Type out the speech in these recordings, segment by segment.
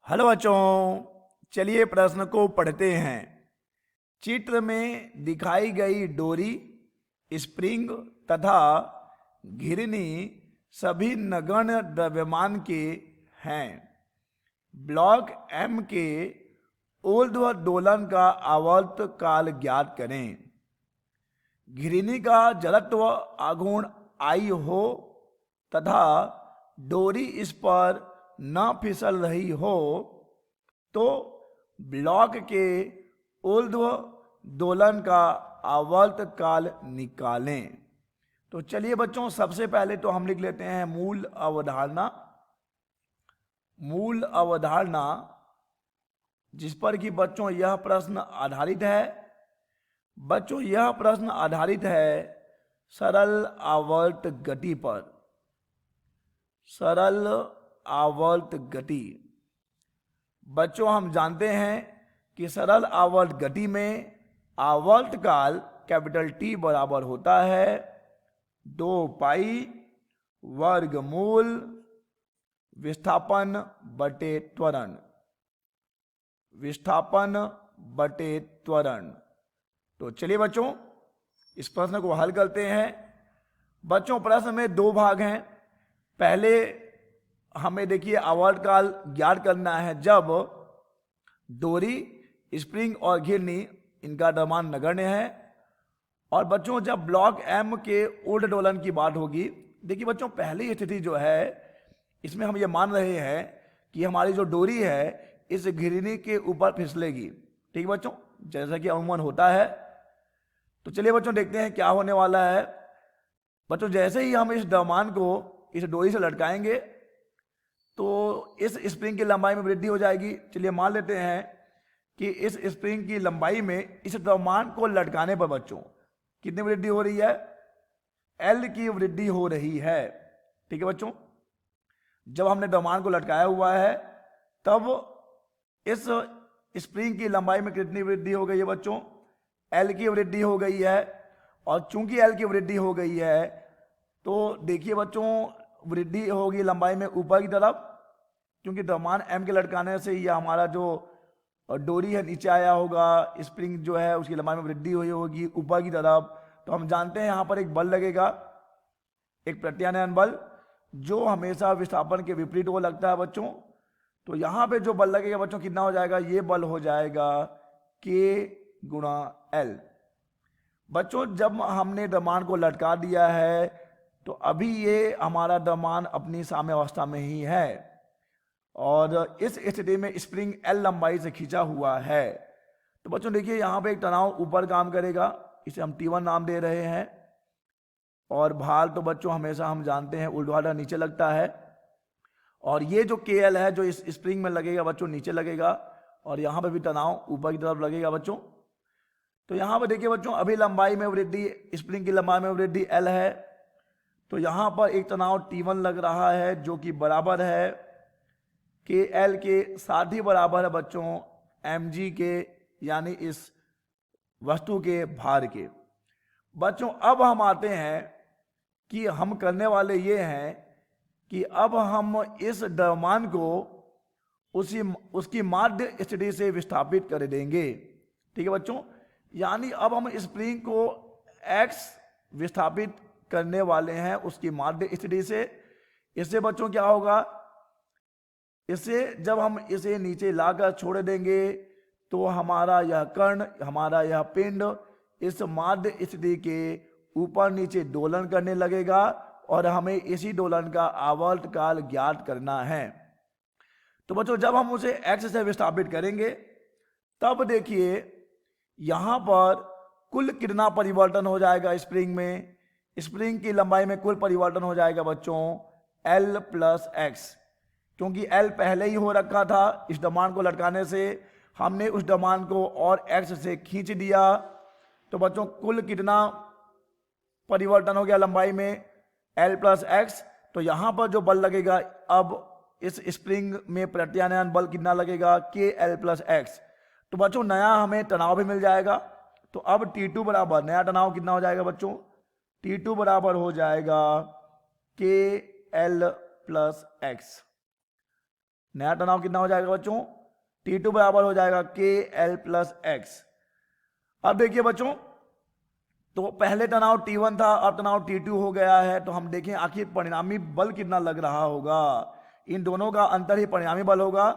Hello बच्चों, चलिए प्रश्न को पढ़ते हैं। चित्र में दिखाई गई डोरी, स्प्रिंग तथा घिरनी सभी नगण्य द्रव्यमान के हैं। ब्लॉक एम के ऊर्ध्व दोलन का आवर्त काल ज्ञात करें। घिरनी का जड़त्व आघूर्ण आई हो तथा डोरी इस पर न फिसल रही हो तो ब्लॉक के ऊर्ध्व दोलन का आवर्त काल निकालें। तो चलिए बच्चों, सबसे पहले तो हम लिख लेते हैं मूल अवधारणा। मूल अवधारणा जिस पर कि बच्चों यह प्रश्न आधारित है। बच्चों यह प्रश्न आधारित है सरल आवर्त गति पर। सरल आवर्त गति। बच्चों हम जानते हैं कि सरल आवर्त गति में आवर्त काल कैपिटल टी बराबर होता है 2 पाई वर्गमूल विस्थापन बटे त्वरण। विस्थापन बटे त्वरण। तो चलिए बच्चों इस प्रश्न को हल करते हैं। बच्चों प्रश्न में 2 भाग हैं। पहले हमें देखिए आवर्त काल ज्ञात करना है जब डोरी, स्प्रिंग और घिरनी इनका द्रव्यमान नगण्य है। और बच्चों जब ब्लॉक एम के ऊर्ध्व दोलन की बात होगी, देखिए बच्चों पहली स्थिति जो है इसमें हम ये मान रहे हैं कि हमारी जो डोरी है इस घिरनी के ऊपर फिसलेगी। ठीक बच्चों, जैसा कि अमूमन होता है। तो चलिए बच्चों देखते हैं क्या होने वाला है। बच्चों जैसे ही हम इस द्रव्यमान को इस डोरी से लटकाएंगे तो इस स्प्रिंग की लंबाई में वृद्धि हो जाएगी। चलिए मान लेते हैं कि इस स्प्रिंग की लंबाई में इस द्रव्यमान को लटकाने पर बच्चों कितनी वृद्धि हो रही है? एल की वृद्धि हो रही है। ठीक है बच्चों, जब हमने द्रव्यमान को लटकाया हुआ है तब इस स्प्रिंग की लंबाई में कितनी वृद्धि हो गई है बच्चों? एल की वृद्धि हो गई है। और चूंकि एल की वृद्धि हो गई है तो देखिए बच्चों वृद्धि होगी लंबाई में ऊपर की तरफ, क्योंकि द्रव्यमान एम के लटकाने से यह हमारा जो डोरी है नीचे आया होगा, स्प्रिंग जो है उसकी लंबाई में वृद्धि हुई होगी ऊपर की तरफ। तो हम जानते हैं यहाँ पर एक बल लगेगा, एक प्रत्यानयन बल, जो हमेशा विस्थापन के विपरीत वो लगता है बच्चों। तो यहाँ पे जो बल लगेगा बच्चों कितना हो जाएगा? ये बल हो जाएगा K गुणा L। बच्चों जब हमने द्रव्यमान को लटका दिया है तो अभी ये हमारा द्रव्यमान अपनी साम्य अवस्था में ही है और इस स्थिति में स्प्रिंग L लंबाई से खींचा हुआ है। तो बच्चों देखिए यहाँ पे एक तनाव ऊपर काम करेगा, इसे हम T1 नाम दे रहे हैं। और भार तो बच्चों हमेशा हम जानते हैं ऊर्ध्वाधर नीचे लगता है। और ये जो KL है जो इस स्प्रिंग में लगेगा बच्चों नीचे लगेगा और यहाँ पे भी तनाव ऊपर की तरफ लगेगा बच्चों। तो यहाँ पर देखिए बच्चों अभी लंबाई में वृद्धि, स्प्रिंग की लंबाई में वृद्धि L है। तो यहाँ पर एक तनाव T1 लग रहा है जो कि बराबर है KL के, साथ ही बराबर है बच्चों mg के, यानी इस वस्तु के भार के। बच्चों अब हम आते हैं कि हम करने वाले ये हैं कि अब हम इस द्रव्यमान को उसकी माध्य स्थिति से विस्थापित कर देंगे। ठीक है बच्चों, यानी अब हम स्प्रिंग को x विस्थापित करने वाले हैं उसकी माध्य स्थिति से। इससे बच्चों क्या होगा? इससे जब हम इसे नीचे लाकर छोड़ देंगे तो हमारा यह कर्ण, हमारा यह पिंड इस माध्य स्थिति के ऊपर नीचे दोलन करने लगेगा और हमें इसी दोलन का आवर्त काल ज्ञात करना है। तो बच्चों जब हम उसे x से विस्थापित करेंगे तब देखिए यहां पर कुल कितना परिवर्तन हो जाएगा स्प्रिंग में? स्प्रिंग की लंबाई में कुल परिवर्तन हो जाएगा बच्चों L प्लस x, क्योंकि L पहले ही हो रखा था। इस द्रव्यमान को लटकाने से हमने उस द्रव्यमान को और x से खींच दिया। तो बच्चों कुल कितना परिवर्तन हो गया लंबाई में? L plus x। तो यहां पर जो बल लगेगा अब इस स्प्रिंग में प्रत्यानयन बल कितना लगेगा? KL plus x। तो बच्चों नया हमें तनाव भी मिल जाएगा। तो अब T2 बराबर नया तनाव कितना हो जाएगा बच्चों? T2 बराबर हो जाएगा KL प्लस x। नया तनाव कितना हो जाएगा बच्चों, T2 बराबर हो जाएगा KL प्लस एक्स। अब देखिए बच्चों, तो पहले तनाव T1 था, अब तनाव T2 हो गया है, तो हम देखें आखिर परिणामी बल कितना लग रहा होगा। इन दोनों का अंतर ही परिणामी बल होगा।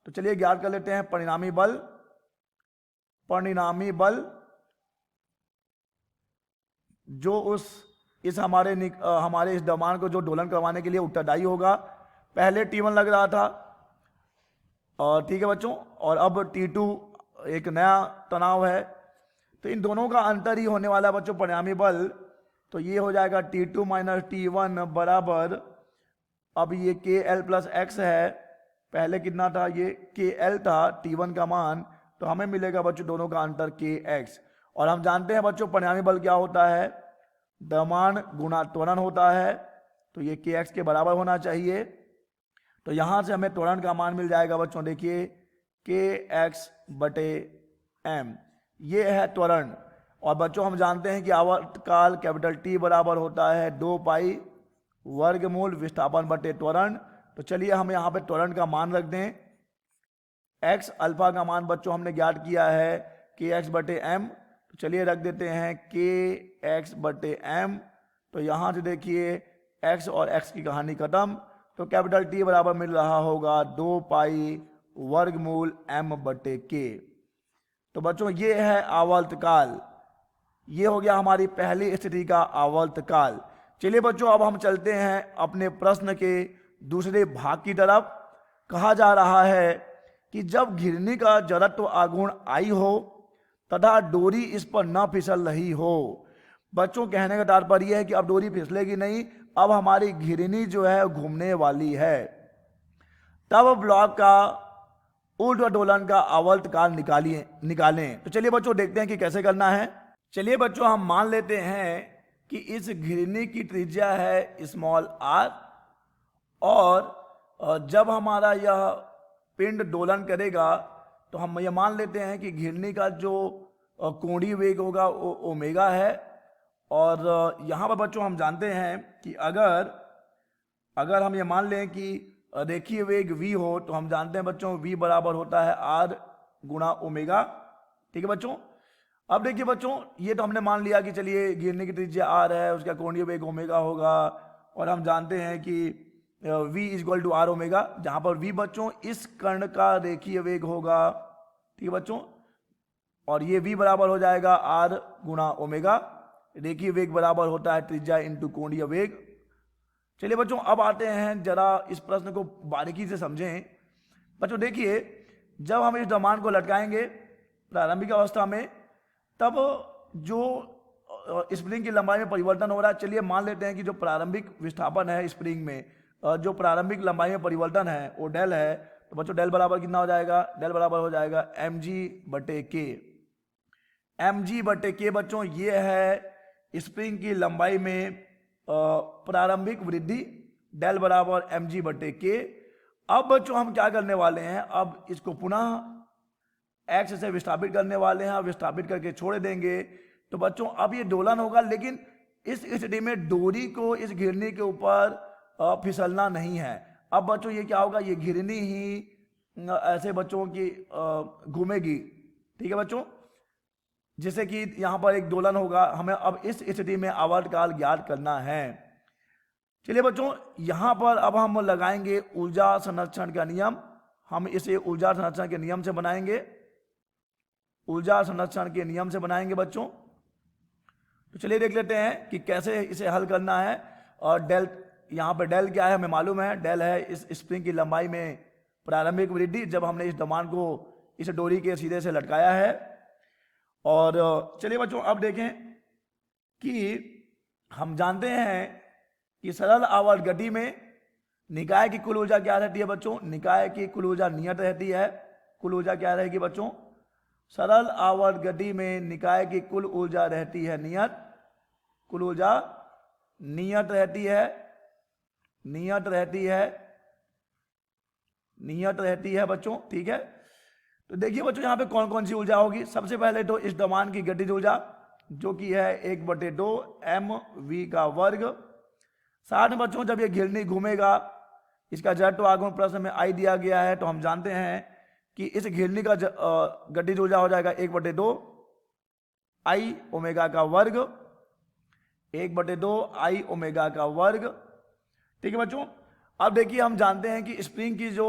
तो चलिए ज्ञात कर लेते हैं परिणामी बल। परिणामी बल जो इस हमारे इस द्रव्यमान को जो दोलन करवाने के लिए उत्तरदायी होगा। पहले T1 लग रहा था, और ठीक है बच्चों, और अब T2 एक नया तनाव है, तो इन दोनों का अंतर ही होने वाला है बच्चों परिणामी बल। तो ये हो जाएगा T2 माइनस T1 बराबर, अब ये KL प्लस एक्स है, पहले कितना था, ये KL था T1 का मान, तो हमें मिलेगा बच्चों दोनों का अंतर KX। और हम जानते हैं बच्चों परिणामी बल क्या होता है, द्रव्यमान गुणा त्वरण होता है, तो ये KX के बराबर होना चाहिए। तो यहां से हमें त्वरण का मान मिल जाएगा बच्चों, देखिए KX बटे M, ये है त्वरण। और बच्चों हम जानते हैं कि आवर्तकाल कैपिटल T बराबर होता है 2 पाई वर्गमूल विस्थापन बटे त्वरण। तो चलिए हम यहाँ पे त्वरण का मान रख दें। x अल्फा का मान बच्चों हमने ज्ञात किया है KX बटे M, तो चलिए रख देते हैं KX बटे M। तो यहाँ से देखिए x और x की कहानी खत्म, तो कैपिटल T बराबर मिल रहा होगा 2 पाई वर्गमूल M बटे K। तो बच्चों ये है आवर्तकाल, ये हो गया हमारी पहली स्थिति का आवर्तकाल। चलिए बच्चों अब हम चलते हैं अपने प्रश्न के दूसरे भाग की तरफ। कहा जा रहा है कि जब घिरनी का जड़त्व आघूर्ण I हो तथा डोरी इस पर न फिसल रही हो। बच्चों कहने का तात्पर्य है कि अब डोरी फिसलेगी नहीं, अब हमारी घिरनी जो है घूमने वाली है। तब ब्लॉक का ऊर्ध्वदोलन का आवर्तकाल निकालें। तो चलिए बच्चों देखते हैं कि कैसे करना है। चलिए बच्चों हम मान लेते हैं कि इस घिरनी की त्रिज्या है स्मॉल r, और जब हमारा यह पिंड दोलन करेगा तो हम ये मान लेते हैं कि घिरनी का जो कोणीय वेग होगा वो ओमेगा है। और यहाँ पर बच्चों हम जानते हैं कि अगर हम ये मान लें कि रेखीय वेग v हो, तो हम जानते हैं बच्चों v बराबर होता है r गुणा ओमेगा। ठीक है बच्चों, अब देखिए बच्चों ये तो हमने मान लिया कि चलिए घिरनी की त्रिज्या r है, उसका कोणीय वेग ओमेगा होगा, और हम जानते हैं कि v is equal to r omega, जहां पर v बच्चों इस कर्ण का रेखीय वेग होगा। ठीक है बच्चों, और ये v बराबर हो जाएगा r गुणा ओमेगा। रेखीय वेग बराबर होता है त्रिज्या इंटू कोणीय वेग। चलिए बच्चों अब आते हैं जरा इस प्रश्न को बारीकी से समझें। बच्चों देखिए जब हम इस द्रव्यमान को लटकाएंगे प्रारंभिक अवस्था में, तब जो स्प्रिंग की लंबाई में परिवर्तन हो रहा है। चलिए मान लेते हैं कि जो प्रारंभिक विस्थापन है स्प्रिंग में, जो प्रारंभिक लंबाई में परिवर्तन है वो डेल है। तो बच्चों डेल बराबर कितना हो जाएगा, डेल बराबर हो जाएगा mg बटे k। mg बटे k बच्चों ये है स्प्रिंग की लंबाई में प्रारंभिक वृद्धि, डेल बराबर mg बटे k। अब बच्चों हम क्या करने वाले हैं, अब इसको पुनः x से विस्थापित करने वाले हैं, विस्थापित करके छोड़ देंगे। तो बच्चों अब ये दोलन होगा, लेकिन इस स्थिति में डोरी को इस घिरनी के ऊपर फिसलना नहीं है। अब बच्चों ये क्या होगा, ये घिरनी ही ऐसे बच्चों की घूमेगी। ठीक है बच्चों, जिससे कि यहाँ पर एक दोलन होगा। हमें अब इस स्थिति में आवर्तकाल ज्ञात करना है। चलिए बच्चों यहाँ पर अब हम लगाएंगे ऊर्जा संरक्षण का नियम। हम इसे ऊर्जा संरक्षण के नियम से बनाएंगे, ऊर्जा संरक्षण के नियम से बनाएंगे बच्चों। तो चलिए देख लेते हैं कि कैसे इसे हल करना है। और डेल, यहाँ पर डेल क्या है हमें मालूम है, डेल है इस स्प्रिंग की लंबाई में प्रारंभिक वृद्धि जब हमने इस द्रव्यमान को इस डोरी के सीधे से लटकाया है। और चलिए बच्चों अब देखें कि हम जानते हैं कि सरल आवर्त गति में निकाय की कुल ऊर्जा क्या रहती है बच्चों, निकाय की कुल ऊर्जा नियत रहती है। कुल ऊर्जा क्या रहेगी बच्चों, सरल आवर्त गति में निकाय की कुल ऊर्जा रहती है नियत, कुल ऊर्जा नियत रहती है, नियत रहती है, नियत रहती है बच्चों। ठीक है, तो देखिए बच्चों यहाँ पे कौन कौन सी ऊर्जा होगी। सबसे पहले तो इस द्रव्यमान की गतिज ऊर्जा जो कि है 1/2 mv का वर्ग। साथ में बच्चों जब ये घिरनी घूमेगा इसका जड़ आगमन प्रश्न में आई दिया गया है, तो हम जानते हैं कि इस घिरनी का गतिज ऊर्जा हो जाएगा 1/2 आई ओमेगा का वर्ग, 1/2 आई ओमेगा का वर्ग। ठीक है बच्चों। अब देखिए हम जानते हैं कि स्प्रिंग की जो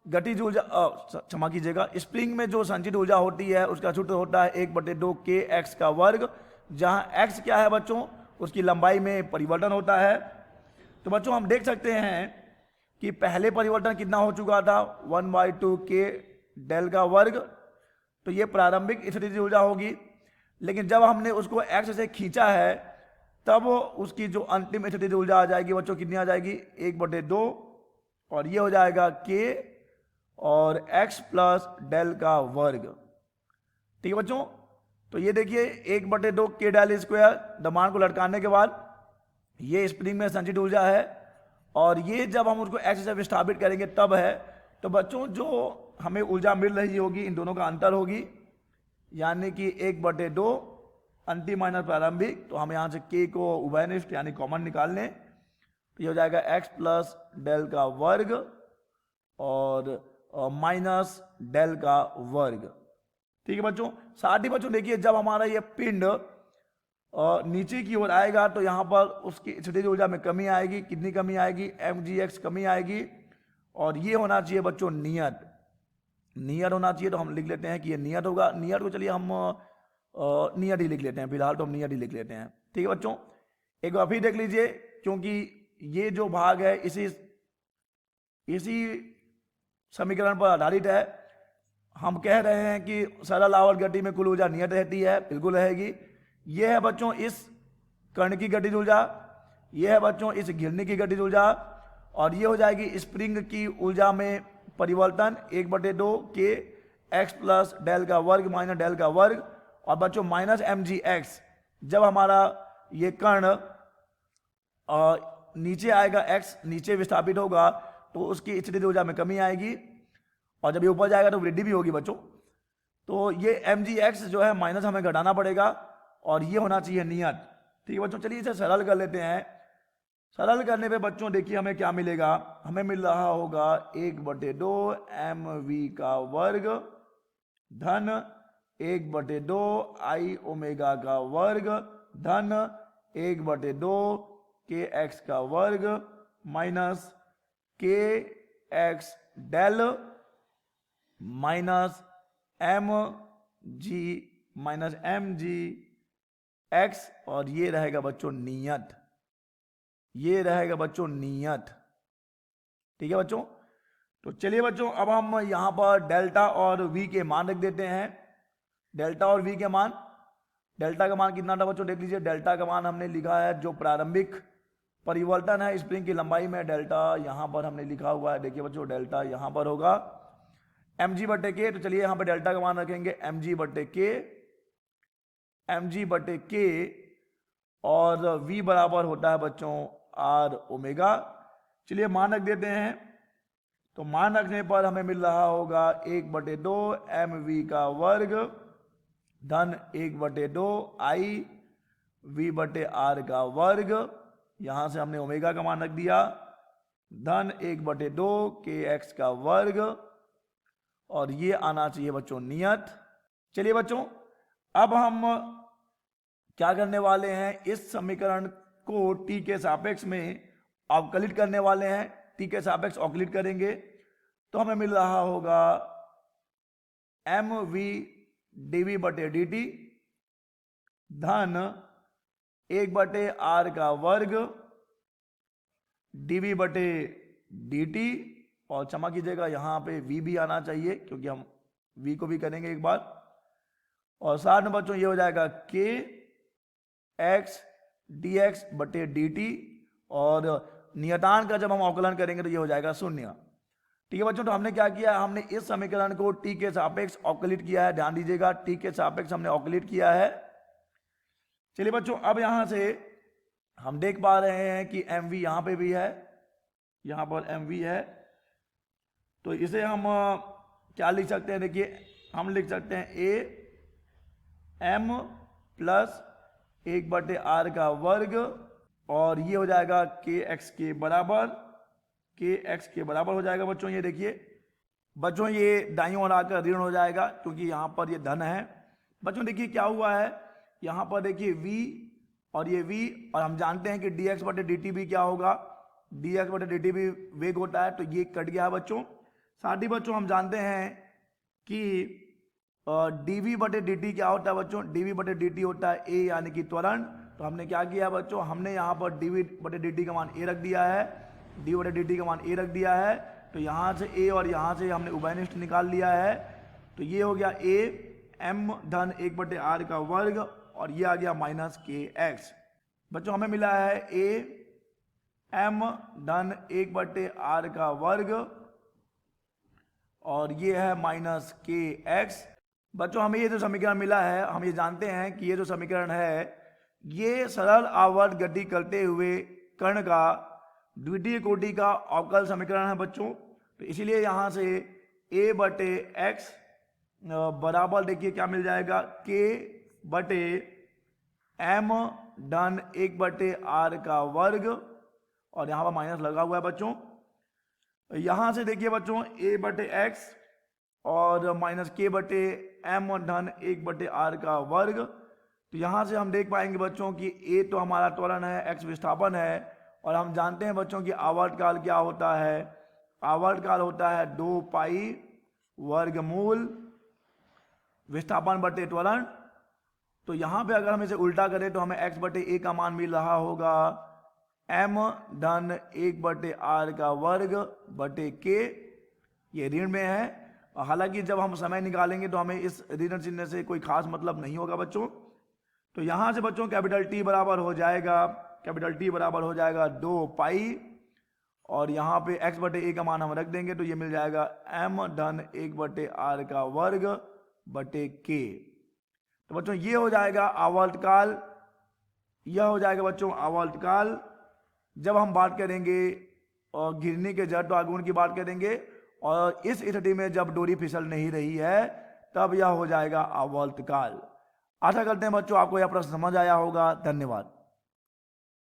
गतिज ऊर्जा, क्षमा कीजिएगा, स्प्रिंग में जो संचित ऊर्जा होती है उसका सूत्र होता है 1/2 के एक्स का वर्ग, जहां एक्स क्या है बच्चों, उसकी लंबाई में परिवर्तन होता है। तो बच्चों हम देख सकते हैं कि पहले परिवर्तन कितना हो चुका था, 1/2 के डेल का वर्ग, तो ये प्रारंभिक स्थितिज ऊर्जा होगी। लेकिन जब हमने उसको एक्स से खींचा है तब उसकी जो अंतिम स्थितिज ऊर्जा आ जाएगी बच्चों, कितनी आ जाएगी, 1/2, और ये हो जाएगा के और एक्स प्लस डेल का वर्ग। ठीक है बच्चों। तो ये देखिए 1/2 के डेल स्क्वायर, दमान को लटकाने के बाद ये स्प्रिंग में संचित ऊर्जा है, और ये जब हम उसको एक्स से विस्थापित करेंगे तब है। तो बच्चों जो हमें ऊर्जा मिल रही होगी इन दोनों का अंतर होगी, यानी कि 1/2 अंतिम माइनस प्रारंभिक, तो हम यहाँ से के को उभयनिष्ठ यानी कॉमन निकाल लें, तो ये हो जाएगा एक्स प्लस डेल का वर्ग और माइनस डेल का वर्ग। ठीक है बच्चों। साथ ही बच्चों देखिए जब हमारा ये पिंड नीचे की ओर आएगा तो यहाँ पर उसकी स्थितिज ऊर्जा में कमी आएगी। कितनी कमी आएगी, mgx कमी आएगी, और ये होना चाहिए बच्चों नियत, नियत होना चाहिए। तो हम लिख लेते हैं कि ये नियत होगा। नियत को चलिए हम नियत ही लिख लेते हैं, फिलहाल तो हम नियत ही लिख लेते हैं। ठीक है बच्चों। एक बार फिर देख लीजिए, क्योंकि ये जो भाग है इसी समीकरण पर आधारित है। हम कह रहे हैं कि सरल आवर्त गति में कुल ऊर्जा नियत रहती है, बिल्कुल रहेगी। यह है बच्चों इस कर्ण की गतिज ऊर्जा, यह है बच्चों इस घिरनी की गतिज ऊर्जा, और ये हो जाएगी स्प्रिंग की ऊर्जा में परिवर्तन 1/2 के एक्स प्लस डेल का वर्ग माइनस डेल का वर्ग, और बच्चों माइनस mgx। जब हमारा ये कर्ण नीचे आएगा, एक्स नीचे विस्थापित होगा तो उसकी स्थितिज ऊर्जा में कमी आएगी, और जब ये ऊपर जाएगा तो वृद्धि भी होगी बच्चों। तो ये mgx जो है माइनस हमें घटाना पड़ेगा, और ये होना चाहिए नियत। ठीक है बच्चों। चलिए इसे सरल कर लेते हैं। सरल करने पे बच्चों देखिए हमें क्या मिलेगा, हमें मिल रहा होगा 1/2 mv का वर्ग धन 1/2 आई ओमेगा का वर्ग धन 1/2 के एक्स का वर्ग माइनस के x del minus M G X, और ये रहेगा बच्चों नियत, ये रहेगा बच्चों नियत। ठीक है बच्चों। तो चलिए बच्चों अब हम यहां पर डेल्टा और वी के मान रख देते हैं। डेल्टा और वी के मान, डेल्टा का मान कितना था बच्चों, देख लीजिए। डेल्टा का मान हमने लिखा है जो प्रारंभिक परिवर्तन है स्प्रिंग की लंबाई में, डेल्टा यहां पर हमने लिखा हुआ है। देखिए बच्चों डेल्टा यहां पर होगा mg/k। तो चलिए यहां पर डेल्टा का मान रखेंगे mg/k, और v बराबर होता है बच्चों r ओमेगा। चलिए मान रख देते हैं। तो मान रखने पर हमें मिल रहा होगा 1/2 mv का वर्ग धन 1/2 आई v/r का वर्ग, यहां से हमने ओमेगा का मान रख दिया, धन 1/2 के एक्स का वर्ग, और ये आना चाहिए बच्चों नियत। चलिए बच्चों अब हम क्या करने वाले हैं, इस समीकरण को t के सापेक्ष में अवकलित करने वाले हैं। t के सापेक्ष अवकलित करेंगे तो हमें मिल रहा होगा mv dv/dt धन 1/r का वर्ग dv/dt, और क्षमा कीजिएगा यहाँ पे v भी आना चाहिए क्योंकि हम v को भी करेंगे एक बार, और साथ में बच्चों ये हो जाएगा k x dx/dt, और नियतांक का जब हम अवकलन करेंगे तो ये हो जाएगा 0। ठीक है बच्चों। तो हमने क्या किया, हमने इस समीकरण को t के सापेक्ष अवकलित किया है। ध्यान दीजिएगा t के सापेक्ष हमने अवकलित किया है। चलिए बच्चों अब यहां से हम देख पा रहे हैं कि mv यहां पे भी है, यहां पर mv है, तो इसे हम क्या लिख सकते हैं, देखिए हम लिख सकते हैं a m प्लस 1/r का वर्ग, और ये हो जाएगा के एक्स के बराबर के एक्स के बराबर हो जाएगा बच्चों। ये देखिए बच्चों, ये दाईं ओर आकर ऋण हो जाएगा क्योंकि यहाँ पर ये धन है। बच्चों देखिए क्या हुआ है, यहाँ पर देखिए v और ये v, और हम जानते हैं कि dx बटे dt भी क्या होगा, dx बटे dt भी वेग होता है, तो ये कट गया है बच्चों। साथ ही बच्चों हम जानते हैं कि dv बटे dt क्या होता है बच्चों, dv बटे dt होता है a यानी कि त्वरण। तो हमने क्या किया बच्चों, हमने यहाँ पर dv बटे dt का मान a रख दिया है, d बटे dt का मान a रख दिया है। तो यहाँ से a और यहाँ से हमने उभयनिष्ठ निकाल लिया है। तो ये हो गया a m धन 1 बटे r का वर्ग, और ये आ गया माइनस के एक्स। बच्चों हमें मिला है a m धन 1 बटे r का वर्ग, और ये है माइनस के एक्स। बच्चों हमें ये जो समीकरण मिला है, हम ये जानते हैं कि ये जो समीकरण है ये सरल आवर्त गति करते हुए कण का द्वितीय कोटि का अवकल समीकरण है बच्चों। तो इसीलिए यहाँ से a बटे एक्स बराबर देखिए क्या मिल जाएगा, k बटे m धन 1 बटे r का वर्ग, और यहाँ पर माइनस लगा हुआ है बच्चों। यहाँ से देखिए बच्चों a बटे एक्स और माइनस k बटे m धन 1 बटे r का वर्ग। तो यहाँ से हम देख पाएंगे बच्चों कि a तो हमारा त्वरण है, x विस्थापन है, और हम जानते हैं बच्चों कि आवर्तकाल क्या होता है, आवर्तकाल होता है 2 पाई वर्गमूल विस्थापन बटे त्वरण। तो यहाँ पे अगर हम इसे उल्टा करें तो हमें x बटे a का मान मिल रहा होगा m धन 1 बटे r का वर्ग बटे k, ये ऋण में है। हालांकि जब हम समय निकालेंगे तो हमें इस ऋण चिन्ह से कोई खास मतलब नहीं होगा बच्चों। तो यहाँ से बच्चों कैपिटल T बराबर हो जाएगा, कैपिटल T बराबर हो जाएगा 2 पाई, और यहाँ पे x बटे a का मान हम रख देंगे तो ये मिल जाएगा m धन 1 बटे r का वर्ग बटे k। तो बच्चों ये हो जाएगा आवर्तकाल, यह हो जाएगा बच्चों आवर्तकाल। जब हम बात करेंगे और घिरनी के जड़ आघूर्ण की बात करेंगे, और इस स्थिति में जब डोरी फिसल नहीं रही है तब यह हो जाएगा आवर्तकाल। आशा करते हैं बच्चों आपको यह प्रश्न समझ आया होगा। धन्यवाद।